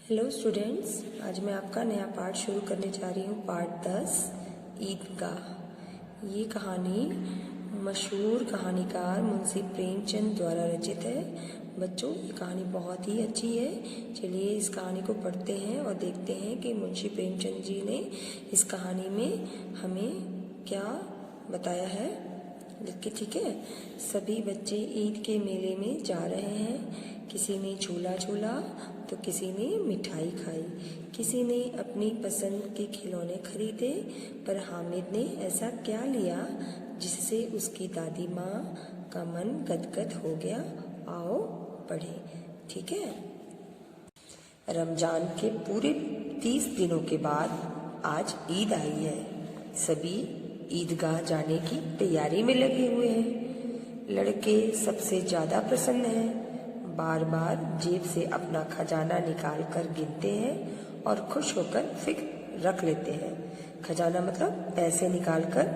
Hello students, आज मैं आपका नया पाठ शुरू करने जा रही हूँ। पाठ 10 ईदगाह। ये कहानी मशहूर कहानीकार मुंशी प्रेमचंद द्वारा रचित है। बच्चों, ये कहानी बहुत ही अच्छी है। चलिए इस कहानी को पढ़ते हैं और देखते हैं कि मुंशी प्रेमचंद जी ने इस कहानी में हमें क्या बताया है। ठीक है। सभी बच्चे ईद के मेले में जा रहे हैं। किसी ने झूला झूला तो किसी ने मिठाई खाई, किसी ने अपनी पसंद के खिलौने खरीदे। पर हामिद ने ऐसा क्या लिया जिससे उसकी दादी माँ का मन गदगद हो गया। आओ पढ़े। ठीक है। रमजान के पूरे 30 दिनों के बाद आज ईद आई है। सभी ईदगाह जाने की तैयारी में लगे हुए हैं। लड़के सबसे ज्यादा प्रसन्न हैं। बार बार जेब से अपना खजाना निकाल कर गिनते हैं और खुश होकर फिर रख लेते हैं। खजाना मतलब पैसे निकाल कर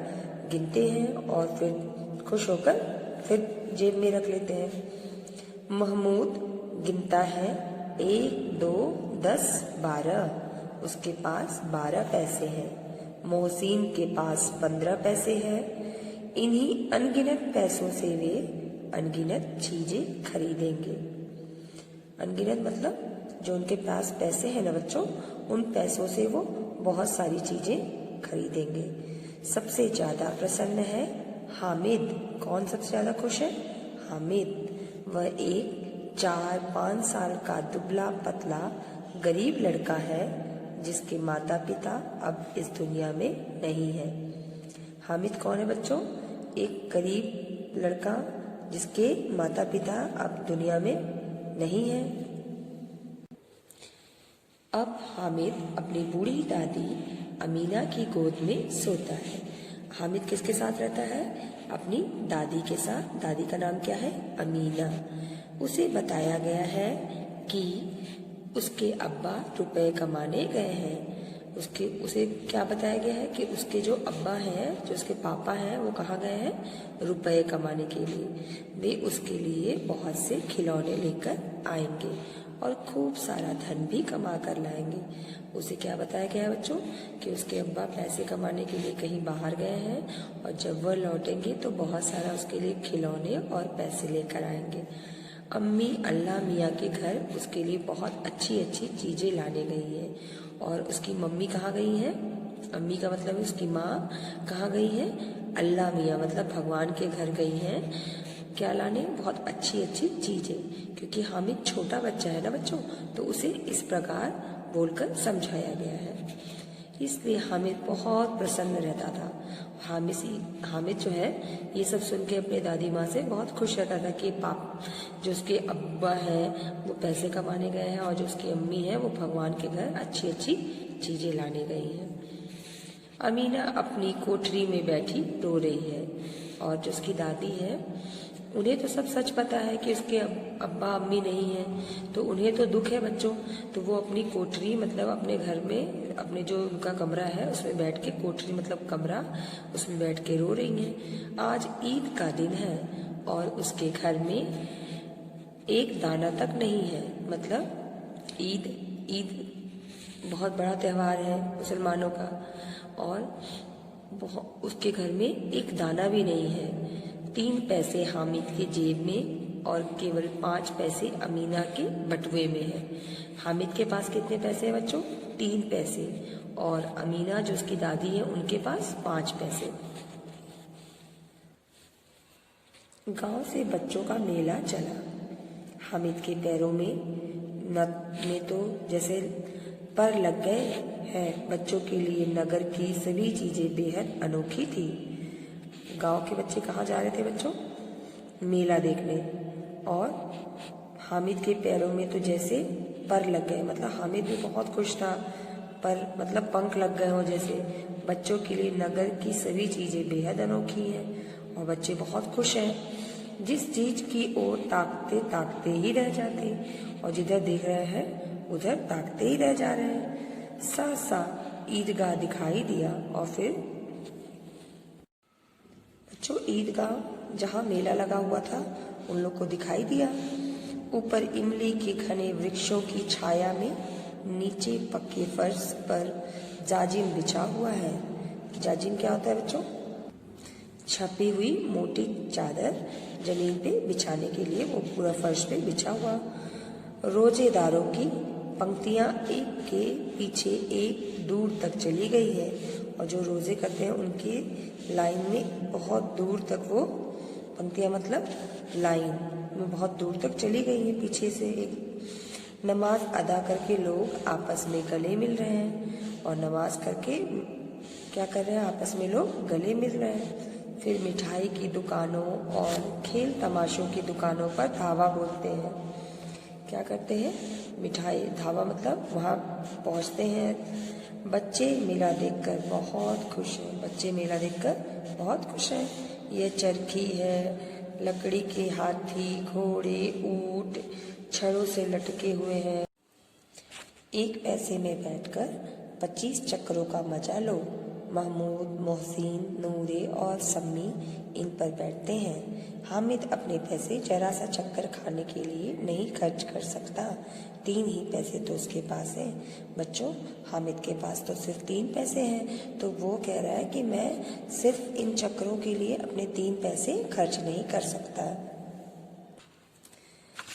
गिनते हैं और फिर खुश होकर फिर जेब में रख लेते हैं। महमूद गिनता है 1, 2, 10, 12। उसके पास 12 पैसे हैं। मोहसिन के पास 15 पैसे हैं। इन्हीं अनगिनत पैसों से वे अनगिनत चीजें खरीदेंगे। अनगिनत मतलब जो उनके पास पैसे हैं ना बच्चों, उन पैसों से वो बहुत सारी चीजें खरीदेंगे। सबसे ज्यादा प्रसन्न है हामिद। कौन सबसे ज्यादा खुश है? हामिद। वह एक 4-5 साल का दुबला पतला गरीब लड़का है जिसके माता पिता अब इस दुनिया में नहीं है। हामिद कौन है बच्चों? एक गरीब लड़का जिसके माता पिता अब दुनिया में नहीं है। अब हामिद अपनी बूढ़ी दादी अमीना की गोद में सोता है। हामिद किसके साथ रहता है? अपनी दादी के साथ। दादी का नाम क्या है? अमीना। उसे बताया गया है कि उसके अब्बा रुपए कमाने गए हैं। उसे क्या बताया गया है कि उसके जो अब्बा हैं, जो उसके पापा हैं, वो कहाँ गए हैं? रुपए कमाने के लिए। वे उसके लिए बहुत से खिलौने लेकर आएंगे और खूब सारा धन भी कमा कर लाएंगे। उसे क्या बताया गया है बच्चों? कि उसके अब्बा पैसे कमाने के लिए कहीं बाहर गए हैं और जब वह लौटेंगे तो बहुत सारा उसके लिए खिलौने और पैसे लेकर आएंगे। अम्मी अल्लाह मियाँ के घर उसके लिए बहुत अच्छी अच्छी चीजें लाने गई है। और उसकी मम्मी कहाँ गई है? अम्मी का मतलब है उसकी माँ कहाँ गई है? अल्लाह मियाँ मतलब भगवान के घर गई है। क्या लाने? बहुत अच्छी अच्छी चीजें। क्योंकि हामिद छोटा बच्चा है ना बच्चों, तो उसे इस प्रकार बोलकर समझाया गया है। इसलिए हामिद बहुत प्रसन्न रहता था। हामिद जो है ये सब सुन के अपने दादी माँ से बहुत खुश रहता था कि जो उसके अब्बा है वो पैसे कमाने गए हैं और जो उसकी अम्मी है वो भगवान के घर अच्छी अच्छी चीजें लाने गई हैं। अमीना अपनी कोठरी में बैठी रो रही है और जो उसकी दादी है उन्हें तो सब सच पता है कि उसके अब्बा अम्मी नहीं है, तो उन्हें तो दुख है बच्चों। तो वो अपनी कोठरी मतलब अपने घर में अपने जो उनका कमरा है उसमें बैठ के, कोठरी मतलब कमरा, उसमें बैठ के रो रही हैं। आज ईद का दिन है और उसके घर में एक दाना तक नहीं है। मतलब ईद बहुत बड़ा त्योहार है मुसलमानों का और उसके घर में एक दाना भी नहीं है। 3 पैसे हामिद के जेब में और केवल 5 पैसे अमीना के बटुए में है। हामिद के पास कितने पैसे हैं बच्चों? 3 पैसे। और अमीना जो उसकी दादी है उनके पास 5 पैसे। गांव से बच्चों का मेला चला। हामिद के पैरों में तो जैसे पर लग गए हैं। बच्चों के लिए नगर की सभी चीजें बेहद अनोखी थी। गांव के बच्चे कहाँ जा रहे थे बच्चों? मेला देखने। और हामिद के पैरों में तो जैसे पर लग गए, मतलब हामिद भी बहुत खुश था। पर मतलब पंख लग गए हो जैसे। बच्चों के लिए नगर की सभी चीजें बेहद अनोखी हैं और बच्चे बहुत खुश हैं। जिस चीज की ओर ताकते ताकते ही रह जाते और जिधर देख रहे हैं उधर ताकते ही रह जा रहे हैं। सा ईदगाह दिखाई दिया और फिर बच्चों ईदगाह जहाँ मेला लगा हुआ था उन लोग को दिखाई दिया। ऊपर इमली के घने वृक्षों की छाया में नीचे पक्के फर्श पर जाजिम बिछा हुआ है। जाजिम क्या होता है बच्चों? छपी हुई मोटी चादर जमीन पे बिछाने के लिए वो पूरा फर्श पे बिछा हुआ। रोजेदारों की पंक्तियां एक के पीछे एक दूर तक चली गई है और जो रोजे करते हैं उनकी लाइन में बहुत दूर तक वो पंक्तियां मतलब लाइन में बहुत दूर तक चली गई है पीछे से। एक नमाज अदा करके लोग आपस में गले मिल रहे हैं और नमाज करके क्या कर रहे हैं? आपस में लोग गले मिल रहे हैं। फिर मिठाई की दुकानों और खेल तमाशों की दुकानों पर धावा बोलते हैं। क्या करते हैं? मिठाई धावा मतलब वहाँ पहुँचते हैं। बच्चे मेला देखकर बहुत खुश हैं। बच्चे मेला देखकर बहुत खुश हैं। यह चरखी है, लकड़ी के हाथी, घोड़े, ऊंट छड़ों से लटके हुए हैं। एक पैसे में बैठकर 25 चक्करों का मजा लो। महमूद, मोहसिन, नूरे और सम्मी इन पर बैठते हैं। हामिद अपने पैसे जरा सा चक्कर खाने के लिए नहीं खर्च कर सकता। 3 ही पैसे तो उसके पास हैं। बच्चों, हामिद के पास तो सिर्फ 3 पैसे हैं, तो वो कह रहा है कि मैं सिर्फ इन चक्करों के लिए अपने 3 पैसे खर्च नहीं कर सकता।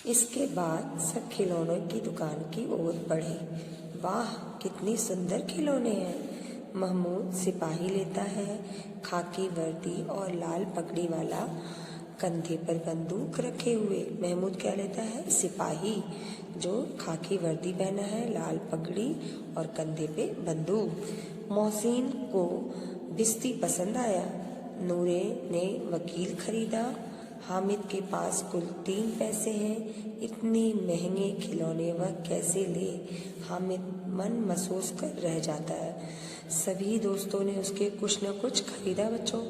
इसके बाद सब खिलौनों की दुकान की ओर बढ़े। वाह, कितनी सुंदर खिलौने हैं। महमूद सिपाही लेता है, खाकी वर्दी और लाल पगड़ी वाला, कंधे पर बंदूक रखे हुए। महमूद क्या लेता है? सिपाही, जो खाकी वर्दी पहना है, लाल पगड़ी और कंधे पे बंदूक। मोहसिन को बिस्ती पसंद आया। नूरे ने वकील खरीदा। हामिद के पास कुल 3 पैसे हैं। इतने महंगे खिलौने वह कैसे ले? हामिद मन महसूस कर रह जाता है। सभी दोस्तों ने उसके कुछ न कुछ खरीदा बच्चों,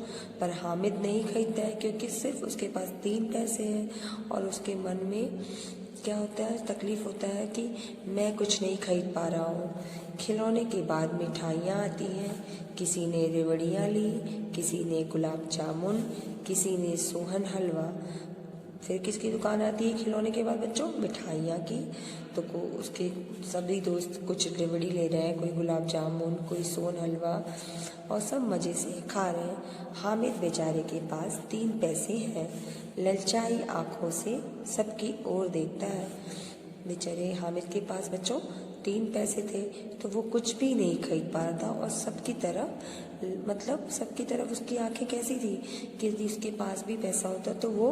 पर हामिद नहीं खरीदता है क्योंकि सिर्फ उसके पास 3 पैसे हैं और उसके मन में क्या होता है? तकलीफ होता है कि मैं कुछ नहीं खरीद पा रहा हूँ। खिलौने के बाद मिठाइयाँ आती हैं। किसी ने रेवड़ियाँ ली, किसी ने गुलाब जामुन, किसी ने सोहन हलवा। फिर किसकी दुकान आती है खिलौने के बाद बच्चों? मिठाइयाँ की। तो उसके सभी दोस्त कुछ रेवड़ी ले रहे हैं, कोई गुलाब जामुन, कोई सोहन हलवा और सब मज़े से खा रहे हैं। हामिद बेचारे के पास 3 पैसे हैं। ललचाई आंखों से सबकी ओर देखता है। बेचारे हामिद के पास बच्चों 3 पैसे थे तो वो कुछ भी नहीं खरीद पा रहा था और सबकी तरफ उसकी आंखें कैसी थी कि यदि उसके पास भी पैसा होता तो वो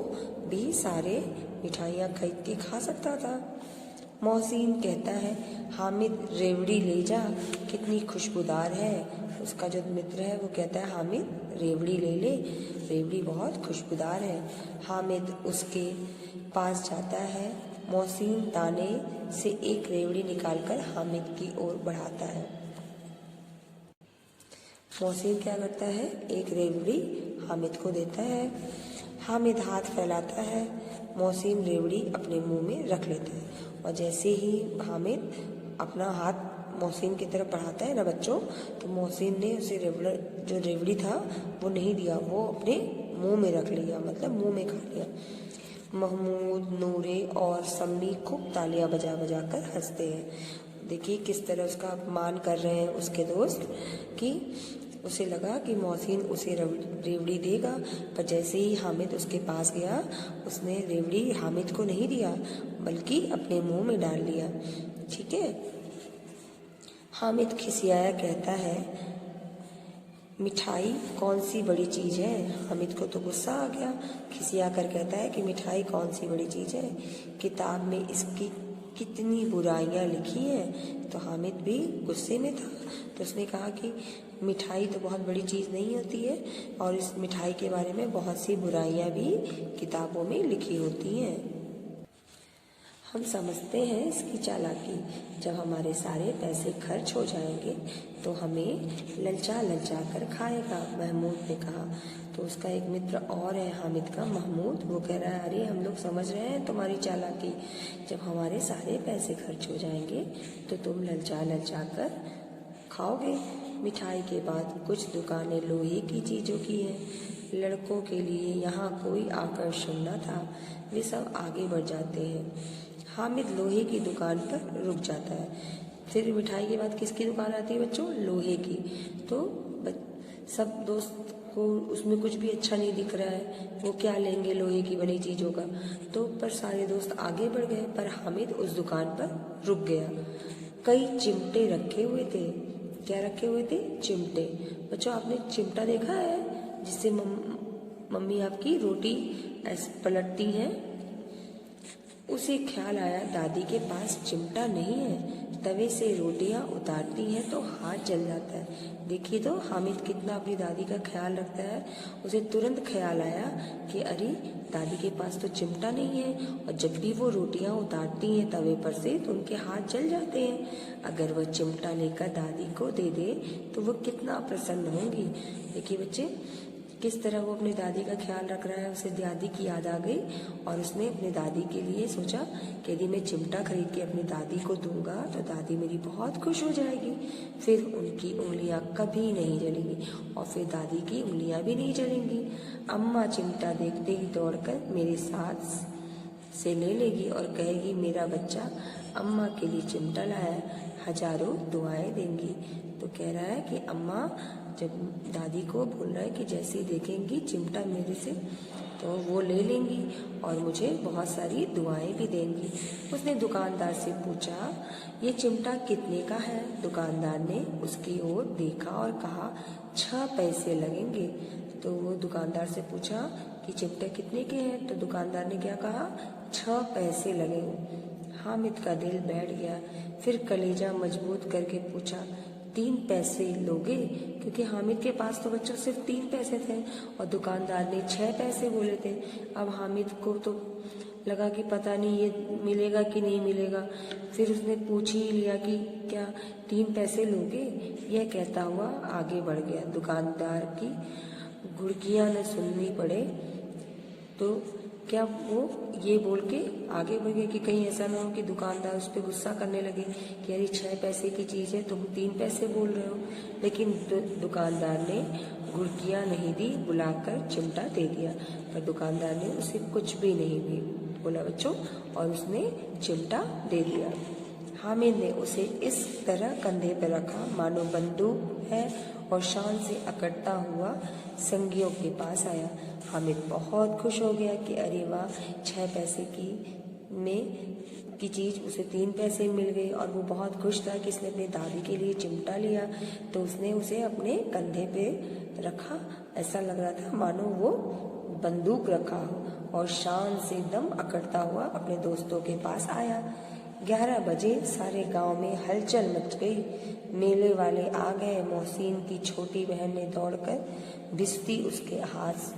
भी सारे मिठाइयाँ खरीद के खा सकता था। मोहसिन कहता है, हामिद रेवड़ी ले जा, कितनी खुशबूदार है। उसका जो मित्र है वो कहता है, हामिद रेवड़ी ले ले, रेवड़ी बहुत खुशबूदार है। हामिद उसके पास जाता है। मोहसिन दाने से एक रेवड़ी निकालकर हामिद की ओर बढ़ाता है। मोहसिन क्या करता है? एक रेवड़ी हामिद को देता है। हामिद हाथ फैलाता है। मोहसिन रेवड़ी अपने मुंह में रख लेता है और जैसे ही हामिद अपना हाथ मोहसिन की तरफ बढ़ाता है ना बच्चों, तो मोहसिन ने उसे जो रेवड़ी था वो नहीं दिया, वो अपने मुंह में रख लिया, मतलब मुंह में खा लिया। महमूद, नूरे और सम्मी खूब तालियां बजा बजा कर हंसते हैं। देखिए किस तरह उसका अपमान कर रहे हैं उसके दोस्त, कि उसे लगा कि मोहसिन उसे रेवड़ी देगा, पर जैसे ही हामिद उसके पास गया उसने रेवड़ी हामिद को नहीं दिया बल्कि अपने मुंह में डाल लिया। ठीक है। हामिद खिसियाया कहता है, मिठाई कौन सी बड़ी चीज़ है? हामिद को तो गुस्सा आ गया। खिसिया कर कहता है कि मिठाई कौन सी बड़ी चीज़ है? किताब में इसकी कितनी बुराइयां लिखी हैं। तो हामिद भी गुस्से में था, तो उसने कहा कि मिठाई तो बहुत बड़ी चीज़ नहीं होती है और इस मिठाई के बारे में बहुत सी बुराइयां भी किताबों में लिखी होती हैं। हम समझते हैं इसकी चालाकी। जब हमारे सारे पैसे खर्च हो जाएंगे तो हमें ललचा ललचा कर खाएगा, महमूद ने कहा। तो उसका एक मित्र और है हामिद का, महमूद, वो कह रहा है, अरे हम लोग समझ रहे हैं तुम्हारी चालाकी। जब हमारे सारे पैसे खर्च हो जाएंगे तो तुम ललचा ललचा कर खाओगे। मिठाई के बाद कुछ दुकानें लोहे की चीज़ों की हैं। लड़कों के लिए यहाँ कोई आकर्षण न था, वे सब आगे बढ़ जाते हैं। हामिद लोहे की दुकान पर रुक जाता है। फिर मिठाई के बाद किसकी दुकान आती है बच्चों? लोहे की। तो सब दोस्त को उसमें कुछ भी अच्छा नहीं दिख रहा है, वो क्या लेंगे लोहे की बनी चीज़ों का। तो पर सारे दोस्त आगे बढ़ गए, पर हामिद उस दुकान पर रुक गया। कई चिमटे रखे हुए थे। क्या रखे हुए थे? चिमटे। बच्चों आपने चिमटा देखा है जिससे मम्मी आपकी रोटी ऐसे पलटती हैं? उसे ख्याल आया दादी के पास चिमटा नहीं है, तवे से रोटियां उतारती हैं तो हाथ जल जाता है। देखिए तो हामिद कितना अपनी दादी का ख्याल रखता है। उसे तुरंत ख्याल आया कि अरे दादी के पास तो चिमटा नहीं है, और जब भी वो रोटियां उतारती हैं तवे पर से तो उनके हाथ जल जाते हैं। अगर वह चिमटा लेकर दादी को दे दे तो वो कितना प्रसन्न होंगी। देखिए बच्चे किस तरह वो अपनी दादी का ख्याल रख रहा है। उसे दादी की याद आ गई और उसने अपनी दादी के लिए सोचा कि यदि मैं चिमटा खरीद के अपनी दादी को दूंगा तो दादी मेरी बहुत खुश हो जाएगी। फिर उनकी उंगलियां कभी नहीं जलेंगी और फिर दादी की उंगलियां भी नहीं जलेंगी। अम्मा चिमटा देखते ही दौड़कर मेरे साथ से ले लेगी और कहेगी मेरा बच्चा अम्मा के लिए चिमटा लाया, हजारों दुआएं देंगी। तो कह रहा है कि अम्मा जब दादी को बोल रहा है कि जैसे ही देखेंगी चिमटा मेरे से तो वो ले लेंगी और मुझे बहुत सारी दुआएं भी देंगी। उसने दुकानदार से पूछा ये चिमटा कितने का है? दुकानदार ने उसकी ओर देखा और कहा 6 पैसे लगेंगे। तो वो दुकानदार से पूछा कि चिमटे कितने के हैं? तो दुकानदार ने क्या कहा? 6 पैसे लगेंगे। हामिद का दिल बैठ गया। फिर कलेजा मजबूत करके पूछा 3 पैसे लोगे? क्योंकि हामिद के पास तो बच्चों सिर्फ 3 पैसे थे और दुकानदार ने 6 पैसे बोले थे। अब हामिद को तो लगा कि पता नहीं ये मिलेगा कि नहीं मिलेगा। फिर उसने पूछ ही लिया कि क्या 3 पैसे लोगे? यह कहता हुआ आगे बढ़ गया। दुकानदार की घुड़कियां न सुननी पड़े तो क्या वो ये बोल के आगे बढ़ गए कि कहीं ऐसा ना हो कि दुकानदार उस पर गुस्सा करने लगे कि यार 6 पैसे की चीज़ है तुम 3 पैसे बोल रहे हो। लेकिन दुकानदार ने घुड़कियां नहीं दी, बुलाकर चिमटा दे दिया। पर दुकानदार ने उसे कुछ भी नहीं भी बोला बच्चों और उसने चिमटा दे दिया। हामिद ने उसे इस तरह कंधे पर रखा मानो बंदूक है और शान से अकड़ता हुआ संगियों के पास आया। हामिद बहुत खुश हो गया कि अरे वाह 6 पैसे की चीज़ उसे 3 पैसे मिल गई और वो बहुत खुश था कि इसने अपनी दादी के लिए चिमटा लिया। तो उसने उसे अपने कंधे पे रखा। ऐसा लग रहा था मानो वो बंदूक रखा हो और शान से दम अकड़ता हुआ अपने दोस्तों के पास आया। 11 बजे सारे गांव में हलचल मच गई। मेले वाले आ गए। मोहसिन की छोटी बहन ने दौड़कर भिश्ती उसके हाथ।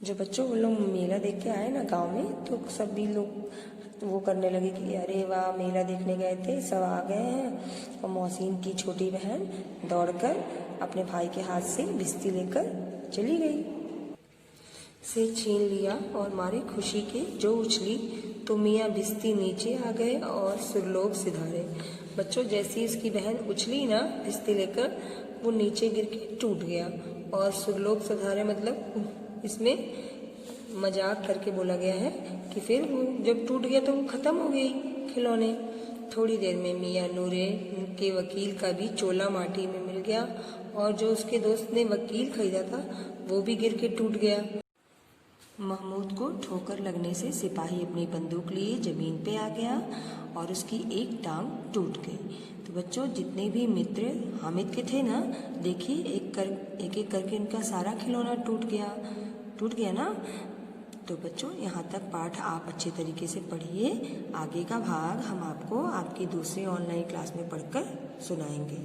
जो बच्चों वो लोग मेला देख के आए ना गांव में, तो सभी लोग वो करने लगे कि अरे वाह मेला देखने गए थे सब आ गए हैं। और मोहसिन की छोटी बहन दौड़कर अपने भाई के हाथ से भिश्ती लेकर चली गई। से छीन लिया और मारे खुशी के जो उछली तो मियाँ भिश्ती नीचे आ गए और सुरलोक सिधारे। बच्चों जैसी इसकी बहन उछली ना भिश्ती लेकर, वो नीचे गिर के टूट गया। और सुरलोक सिधारे मतलब इसमें मजाक करके बोला गया है कि फिर वो जब टूट गया तो वो खत्म हो गई खिलौने। थोड़ी देर में मियाँ नूरे के वकील का भी चोला माटी में मिल गया और जो उसके दोस्त ने वकील खरीदा था वो भी गिर के टूट गया। महमूद को ठोकर लगने से सिपाही अपनी बंदूक लिए जमीन पे आ गया और उसकी एक टांग टूट गई। तो बच्चों जितने भी मित्र हामिद के थे ना, देखिए एक एक करके इनका सारा खिलौना टूट गया ना। तो बच्चों यहाँ तक पाठ आप अच्छे तरीके से पढ़िए। आगे का भाग हम आपको आपकी दूसरी ऑनलाइन क्लास में पढ़कर सुनाएंगे।